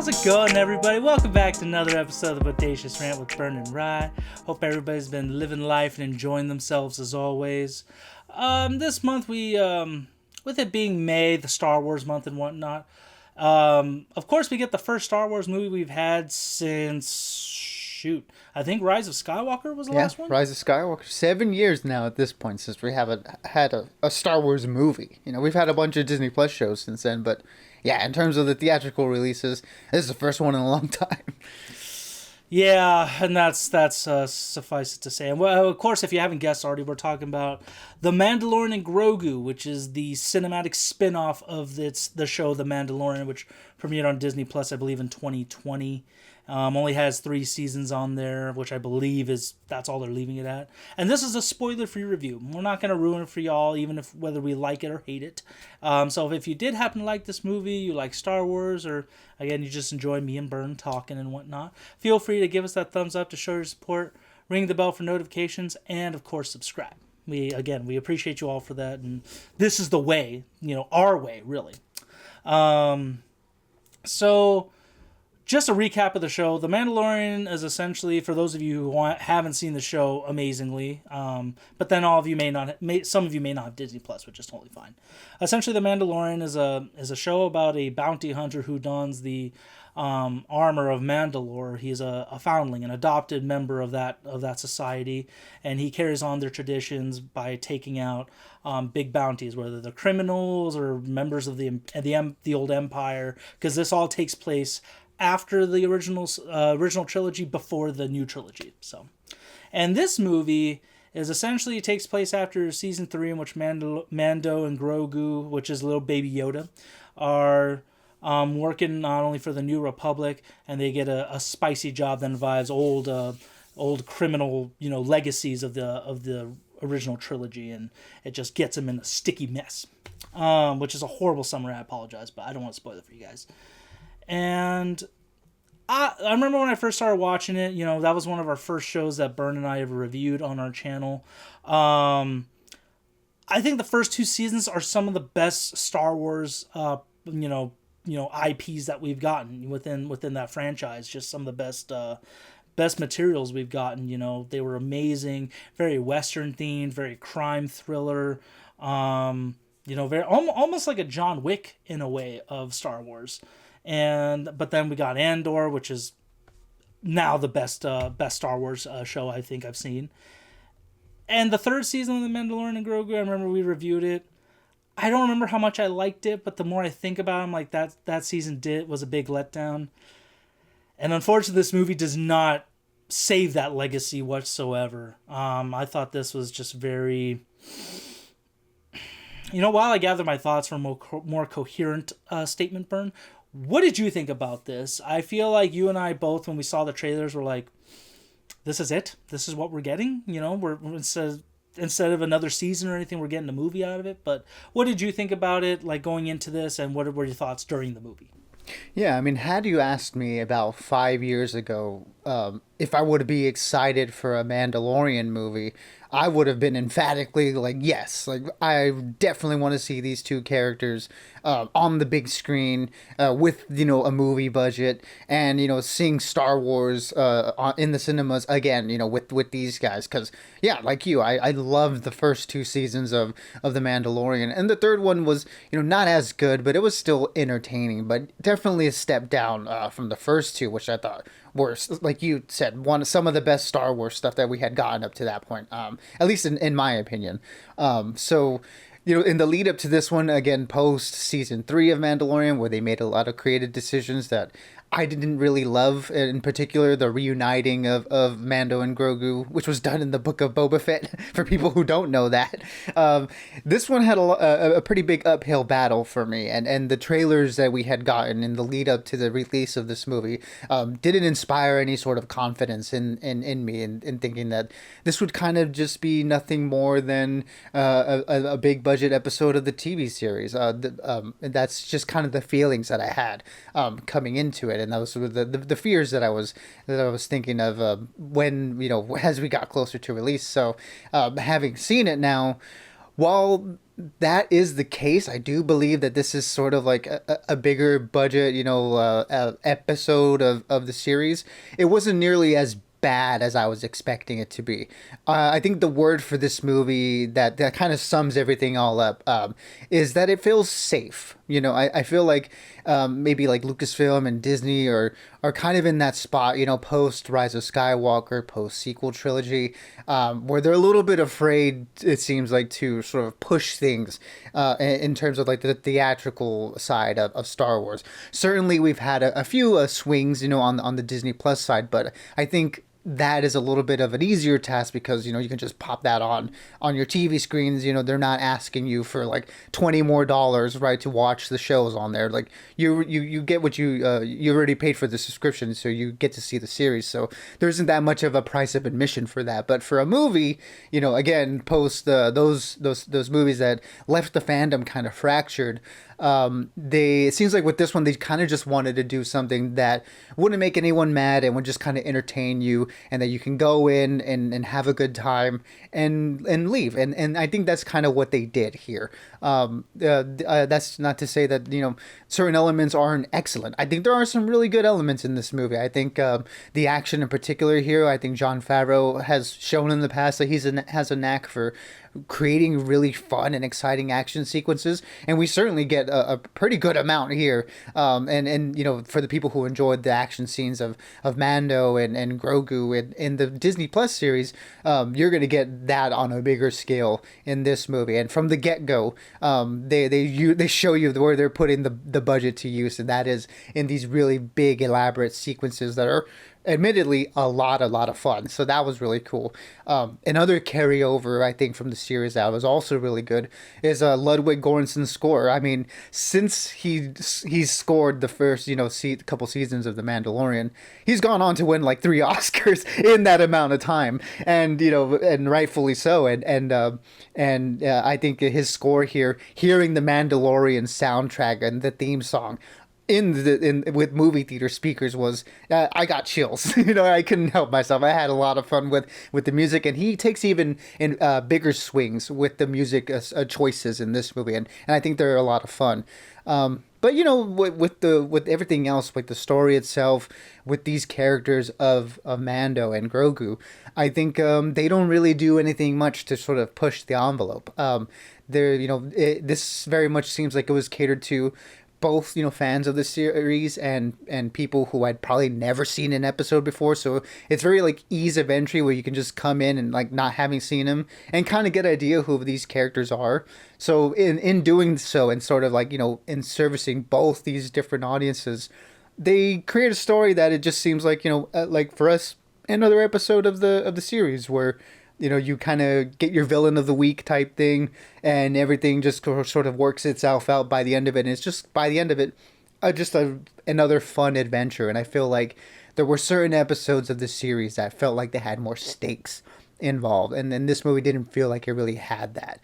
How's it going, everybody? Welcome back to another episode of the Bodacious Rant with Burn and Rye. Hope everybody's been living life and enjoying themselves as always. This month with it being May, the Star Wars month and whatnot, of course we get the first Star Wars movie we've had since, I think Rise of Skywalker was the last one? Rise of Skywalker. 7 years now at this point since we haven't had a Star Wars movie. You know, we've had a bunch of Disney Plus shows since then, but yeah, in terms of the theatrical releases, this is the first one in a long time. Yeah, and that's suffice it to say. And well, of course, if you haven't guessed already, we're talking about The Mandalorian and Grogu, which is the cinematic spin-off of the show The Mandalorian, which premiered on Disney Plus, I believe, in 2020. Only has 3 seasons on there, which I believe that's all they're leaving it at. And this is a spoiler-free review. We're not going to ruin it for y'all, even if whether we like it or hate it. So if you did happen to like this movie, you like Star Wars, or again, you just enjoy me and Bern talking and whatnot, feel free to give us that thumbs up to show your support, ring the bell for notifications, and of course, subscribe. We appreciate you all for that, and this is the way, our way, really. So just a recap of the show. The Mandalorian is essentially, for those of you who haven't seen the show amazingly, but then all of you some of you may not have Disney Plus, which is totally fine. Essentially, The Mandalorian is a show about a bounty hunter who dons the armor of Mandalore. He's a foundling, an adopted member of that society, and he carries on their traditions by taking out big bounties, whether they're criminals or members of the old empire, because this all takes place after the original trilogy, before the new trilogy. So, and this movie is essentially takes place after season 3, in which Mando and Grogu, which is little baby Yoda, are working not only for the New Republic, and they get a spicy job that involves old criminal legacies of the original trilogy, and it just gets them in a sticky mess, which is a horrible summary. I apologize, but I don't want to spoil it for you guys. And I remember when I first started watching it, that was one of our first shows that Bern and I ever reviewed on our channel. I think the first 2 seasons are some of the best Star Wars, IPs that we've gotten within that franchise. Just some of the best materials we've gotten. They were amazing, very Western themed, very crime thriller. Very almost like a John Wick in a way of Star Wars. But then we got Andor, which is now the best Star Wars show I think I've seen. And the 3rd season of The Mandalorian and Grogu, I remember we reviewed it. I don't remember how much I liked it, but the more I think about it, I'm like, that season was a big letdown. And unfortunately, this movie does not save that legacy whatsoever. I thought this was just very... while I gather my thoughts for a more coherent statement, Bern, what did you think about this? I feel like you and I both, when we saw the trailers, were like, this is it? This is what we're getting? We're instead of another season or anything, we're getting a movie out of it. But what did you think about it, like, going into this, and what were your thoughts during the movie? Yeah, I mean, had you asked me about 5 years ago if I would be excited for a Mandalorian movie, I would have been emphatically like, yes. Like, I definitely want to see these 2 characters on the big screen with, a movie budget, and, seeing Star Wars in the cinemas again, with these guys. Because, yeah, like you, I loved the first 2 seasons of The Mandalorian. And the 3rd one was, not as good, but it was still entertaining. But definitely a step down from the first 2, which I thought were, like you said, some of the best Star Wars stuff that we had gotten up to that point, at least in my opinion. So, in the lead up to this one, again, post season 3 of Mandalorian, where they made a lot of creative decisions that I didn't really love, in particular the reuniting of Mando and Grogu, which was done in the Book of Boba Fett, for people who don't know that. This one had a pretty big uphill battle for me, and the trailers that we had gotten in the lead up to the release of this movie didn't inspire any sort of confidence in me, in thinking that this would kind of just be nothing more than a big budget episode of the TV series. That's just kind of the feelings that I had coming into it. And that was the fears that I was thinking of when as we got closer to release. So having seen it now, While that is the case, I do believe that this is sort of like a bigger budget, episode of the series. It wasn't nearly as bad as I was expecting it to be. I think the word for this movie that kind of sums everything all up is that it feels safe. I feel like maybe like Lucasfilm and Disney are kind of in that spot, post Rise of Skywalker, post sequel trilogy, where they're a little bit afraid, it seems like, to sort of push things in terms of like the theatrical side of Star Wars. Certainly, we've had a few swings, on the Disney Plus side, but I think that is a little bit of an easier task because you can just pop that on your TV screens. They're not asking you for like $20 more, right, to watch the shows on there. Like you get what you already paid for the subscription, so you get to see the series. So there isn't that much of a price of admission for that. But for a movie, again, post those movies that left the fandom kind of fractured. It seems like with this one they kind of just wanted to do something that wouldn't make anyone mad and would just kind of entertain you, and that you can go in and have a good time and leave, and I think that's kind of what they did here. That's not to say that certain elements aren't excellent. I think there are some really good elements in this movie. I think the action in particular here, I think Jon Favreau has shown in the past that has a knack for creating really fun and exciting action sequences, and we certainly get a pretty good amount here. And for the people who enjoyed the action scenes of Mando and Grogu in the Disney Plus series, you're going to get that on a bigger scale in this movie. And from the get-go, they show you where they're putting the budget to use, and that is in these really big elaborate sequences that are admittedly a lot of fun. So that was really cool. Another carryover I think from the series that was also really good is Ludwig Göransson's score. I mean, since he's scored the first couple seasons of The Mandalorian, he's gone on to win like 3 Oscars in that amount of time, and and rightfully so. And I think his score here, hearing the Mandalorian soundtrack and the theme song with movie theater speakers, was I got chills. I couldn't help myself. I had a lot of fun with the music, and he takes even in bigger swings with the music choices in this movie, and I think they're a lot of fun. But with everything else, like the story itself, with these characters of Mando and Grogu, I think they don't really do anything much to sort of push the envelope. This very much seems like it was catered to both fans of the series and people who had probably never seen an episode before, so it's very like ease of entry where you can just come in and like not having seen them and kind of get an idea who these characters are. So in doing so, and sort of like in servicing both these different audiences, they create a story that it just seems like like for us, another episode of the series where you kind of get your villain of the week type thing, and everything just sort of works itself out by the end of it. And it's just, by the end of it, another fun adventure. And I feel like there were certain episodes of the series that felt like they had more stakes involved. And then this movie didn't feel like it really had that.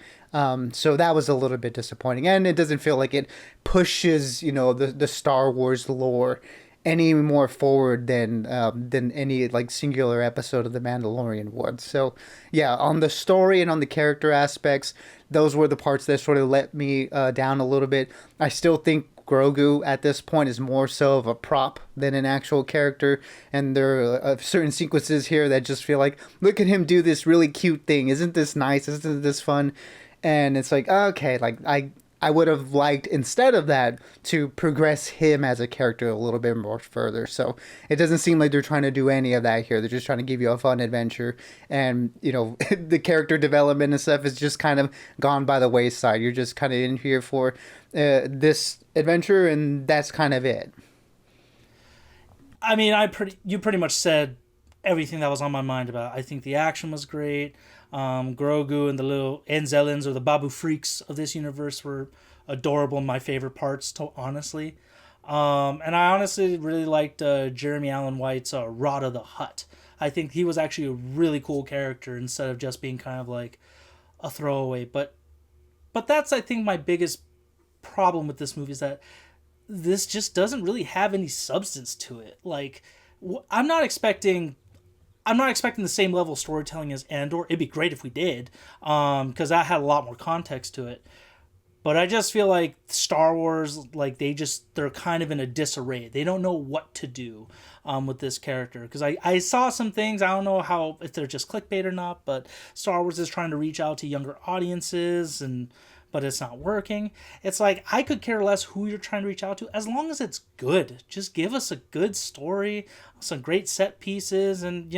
So that was a little bit disappointing. And it doesn't feel like it pushes, the Star Wars lore any more forward than any like singular episode of The Mandalorian would. So yeah, on the story and on the character aspects, those were the parts that sort of let me down a little bit. I still think Grogu at this point is more so of a prop than an actual character, and there are certain sequences here that just feel like, look at him do this really cute thing, isn't this nice, isn't this fun? And it's like, okay, like I would have liked, instead of that, to progress him as a character a little bit more further. So it doesn't seem like they're trying to do any of that here. They're just trying to give you a fun adventure. And, the character development and stuff is just kind of gone by the wayside. You're just kind of in here for this adventure, and that's kind of it. I mean, you pretty much said everything that was on my mind about it. I think the action was great. Grogu and the little Enzelins, or the Babu freaks of this universe, were adorable. My favorite parts, honestly. And I honestly really liked Jeremy Allen White's Rada the Hutt. I think he was actually a really cool character instead of just being kind of like a throwaway. But that's, I think, my biggest problem with this movie, is that this just doesn't really have any substance to it. Like, I'm not expecting... I'm not expecting the same level of storytelling as Andor. It'd be great if we did, because that had a lot more context to it. But I just feel like Star Wars, like they're kind of in a disarray. They don't know what to do with this character. Because I saw some things, I don't know how, if they're just clickbait or not, but Star Wars is trying to reach out to younger audiences, but it's not working. It's like, I could care less who you're trying to reach out to, as long as it's good. Just give us a good story, some great set pieces, and,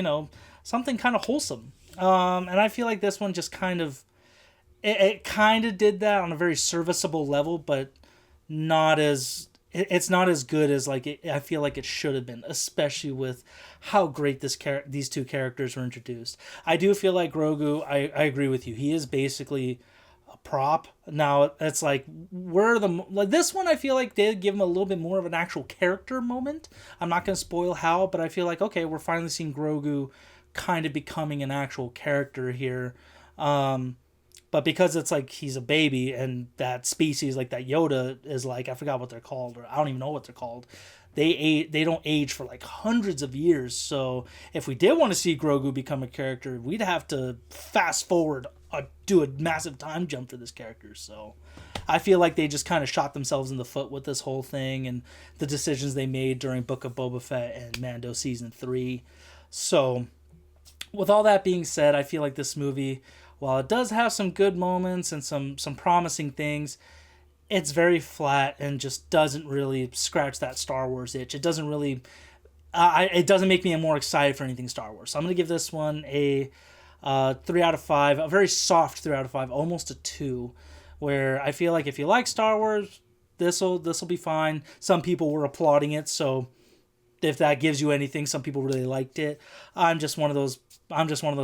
something kind of wholesome. And I feel like this one just kind of, it kind of did that on a very serviceable level, but it's not as good as I feel like it should have been, especially with how great these two characters were introduced. I do feel like Grogu, I agree with you. He is basically a prop. Now it's like, this one, I feel like they give him a little bit more of an actual character moment. I'm not going to spoil how, but I feel like, okay, we're finally seeing Grogu kind of becoming an actual character here. But because it's like he's a baby, and that species, like that Yoda is like, I forgot what they're called, or I don't even know what they're called. They don't age for like hundreds of years. So if we did want to see Grogu become a character, we'd have to fast forward, do a massive time jump for this character. So I feel like they just kind of shot themselves in the foot with this whole thing and the decisions they made during Book of Boba Fett and Mando Season 3. So with all that being said, I feel like this movie, while it does have some good moments and some promising things, it's very flat and just doesn't really scratch that Star Wars itch. It doesn't really, it doesn't make me more excited for anything Star Wars. So I'm going to give this one a 3 out of 5, a very soft 3 out of 5, almost a 2, where I feel like if you like Star Wars, this'll be fine. Some people were applauding it, so if that gives you anything, some people really liked it. I'm just one of those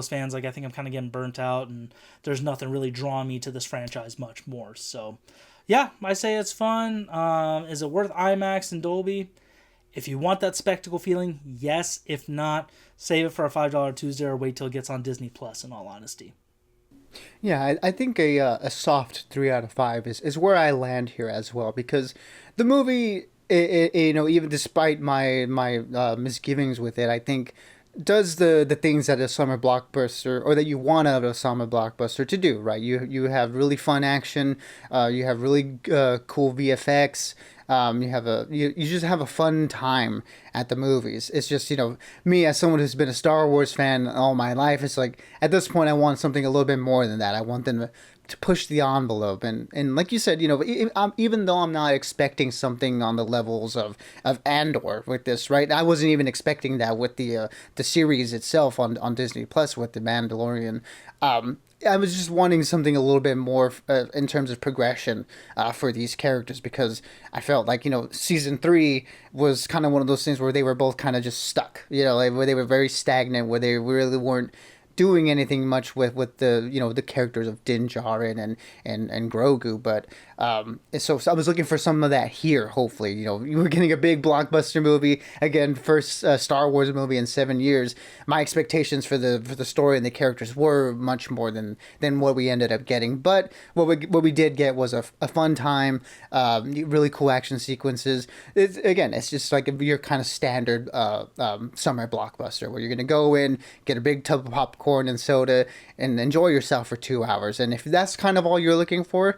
fans. Like, I think I'm kind of getting burnt out, and there's nothing really drawing me to this franchise much more. So, yeah, I say it's fun. Is it worth IMAX and Dolby? If you want that spectacle feeling, yes. If not, save it for a $5 Tuesday or wait till it gets on Disney Plus. In all honesty. Yeah, I think a soft 3 out of 5 is where I land here as well, because the movie, even despite my misgivings with it, I think does the things that a summer blockbuster, or that you want out of a summer blockbuster to do, right? You have really fun action, you have really cool VFX, you just have a fun time at the movies. It's just, me as someone who's been a Star Wars fan all my life, it's like at this point I want something a little bit more than that. I want them to push the envelope, and like you said, even though I'm not expecting something on the levels of Andor with this, right? I wasn't even expecting that with the series itself on Disney Plus with the Mandalorian. I was just wanting something a little bit more in terms of progression for these characters, because I felt like, season 3 was kind of one of those things where they were both kind of just stuck, like where they were very stagnant, where they really weren't doing anything much with the the characters of Din Djarin and Grogu, but so I was looking for some of that here. Hopefully, you were getting a big blockbuster movie again, first Star Wars movie in 7 years. My expectations for the story and the characters were much more than what we ended up getting, but what we did get was a fun time, really cool action sequences. It's just like your kind of standard summer blockbuster where you're gonna go in, get a big tub of popcorn and soda, and enjoy yourself for 2 hours. And if that's kind of all you're looking for,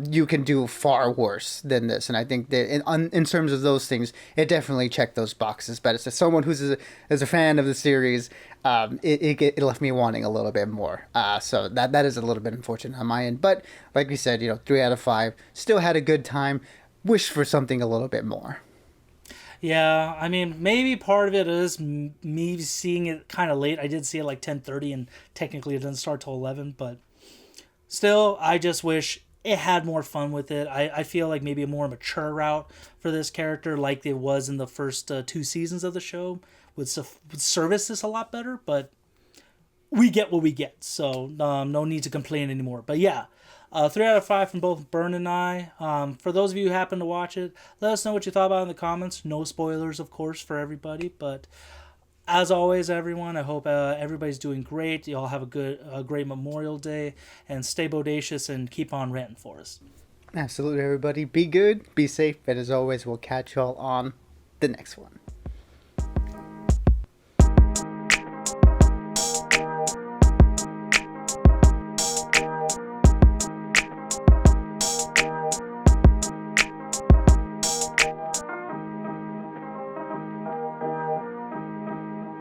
you can do far worse than this. And I think that in terms of those things, it definitely checked those boxes. But as someone who's a fan of the series, it left me wanting a little bit more. So that is a little bit unfortunate on my end. But like we said, 3 out of 5, still had a good time. Wish for something a little bit more. Yeah, I mean, maybe part of it is me seeing it kind of late. I did see it like 10:30, and technically it doesn't start till 11, but still, I just wish it had more fun with it. I feel like maybe a more mature route for this character, like it was in the first 2 seasons of the show, would service this a lot better, but we get what we get, so no need to complain anymore. But yeah, 3 out of 5 from both Burn and I. For those of you who happen to watch it, let us know what you thought about it in the comments. No spoilers, of course, for everybody. But as always, everyone, I hope everybody's doing great. You all have a great Memorial Day, and stay bodacious and keep on ranting for us. Absolutely, everybody. Be good, be safe, and as always, we'll catch y'all on the next one.